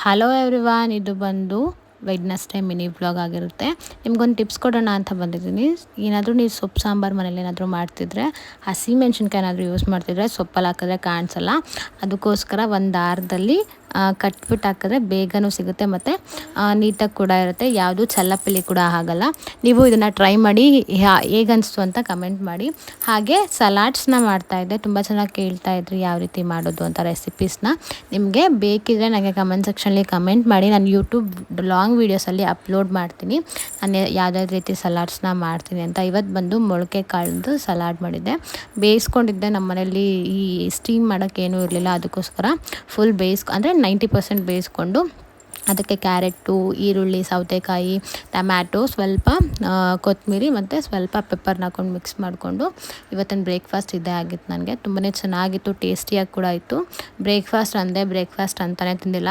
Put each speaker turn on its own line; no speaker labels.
Hello everyone, ಇದು ಬಂದು Wednesday mini vlog ಆಗಿರುತ್ತೆ. ನಿಮ್ಗೊಂದು ಟಿಪ್ಸ್ ಕೊಡೋಣ ಅಂತ ಬಂದಿದ್ದೀನಿ. ಏನಾದರೂ ನೀವು ಸೊಪ್ಪು ಸಾಂಬಾರು ಮನೇಲಿ ಏನಾದರೂ ಮಾಡ್ತಿದ್ರೆ, ಹಸಿಮೆಣ್ಸಿನ್ಕಾಯಿ ಏನಾದರೂ ಯೂಸ್ ಮಾಡ್ತಿದ್ರೆ ಸೊಪ್ಪಲ್ಲಿ ಹಾಕಿದ್ರೆ ಕಾಣಿಸಲ್ಲ. ಅದಕ್ಕೋಸ್ಕರ ಒಂದು ದಾರದಲ್ಲಿ ಕಟ್ಬಿಟ್ಟು ಹಾಕಿದ್ರೆ ಬೇಗನೂ ಸಿಗುತ್ತೆ ಮತ್ತು ನೀಟಾಗಿ ಕೂಡ ಇರುತ್ತೆ. ಯಾವುದು ಚಲ್ಲಪಿಲ್ಲಿ ಕೂಡ ಆಗಲ್ಲ. ನೀವು ಇದನ್ನು ಟ್ರೈ ಮಾಡಿ, ಹೇಗನ್ನಿಸ್ತು ಅಂತ ಕಮೆಂಟ್ ಮಾಡಿ. ಹಾಗೆ ಸಲಾಡ್ಸ್ನ ಮಾಡ್ತಾಯಿದ್ದೆ, ತುಂಬ ಚೆನ್ನಾಗಿ ಕೇಳ್ತಾಯಿದ್ರಿ ಯಾವ ರೀತಿ ಮಾಡೋದು ಅಂತ ರೆಸಿಪೀಸ್ನ. ನಿಮಗೆ ಬೇಕಿದ್ರೆ ನನಗೆ ಕಮೆಂಟ್ ಸೆಕ್ಷನಲ್ಲಿ ಕಮೆಂಟ್ ಮಾಡಿ. ನಾನು ಯೂಟ್ಯೂಬ್ ಲಾಂಗ್ ವೀಡಿಯೋಸಲ್ಲಿ ಅಪ್ಲೋಡ್ ಮಾಡ್ತೀನಿ, ನಾನು ಯಾವುದಾದ್ರು ರೀತಿ ಸಲಾಡ್ಸ್ನ ಮಾಡ್ತೀನಿ ಅಂತ. ಇವತ್ತು ಬಂದು ಮೊಳಕೆ ಕಾಳ್ದು ಸಲಾಡ್ ಮಾಡಿದ್ದೆ. ಬೇಯಿಸ್ಕೊಂಡಿದ್ದೆ. ನಮ್ಮ ಮನೇಲಿ ಈ ಸ್ಟೀಮ್ ಮಾಡೋಕ್ಕೇನೂ ಇರಲಿಲ್ಲ, ಅದಕ್ಕೋಸ್ಕರ ಫುಲ್ ಅಂದರೆ 90% ಬೇಯಿಸ್ಕೊಂಡು ಅದಕ್ಕೆ ಕ್ಯಾರೆಟು, ಈರುಳ್ಳಿ, ಸೌತೆಕಾಯಿ, ಟಮ್ಯಾಟೊ, ಸ್ವಲ್ಪ ಕೊತ್ತಂಬರಿ ಮತ್ತು ಸ್ವಲ್ಪ ಪೆಪ್ಪರ್ನ ಹಾಕೊಂಡು ಮಿಕ್ಸ್ ಮಾಡಿಕೊಂಡು ಇವತ್ತಿನ ಬ್ರೇಕ್ಫಾಸ್ಟ್ ಇದೇ ಆಗಿತ್ತು. ನನಗೆ ತುಂಬಾ ಚೆನ್ನಾಗಿತ್ತು, ಟೇಸ್ಟಿಯಾಗಿ ಕೂಡ ಇತ್ತು. ಬ್ರೇಕ್ಫಾಸ್ಟ್ ಅಂತಲೇ ತಿಂದಿಲ್ಲ.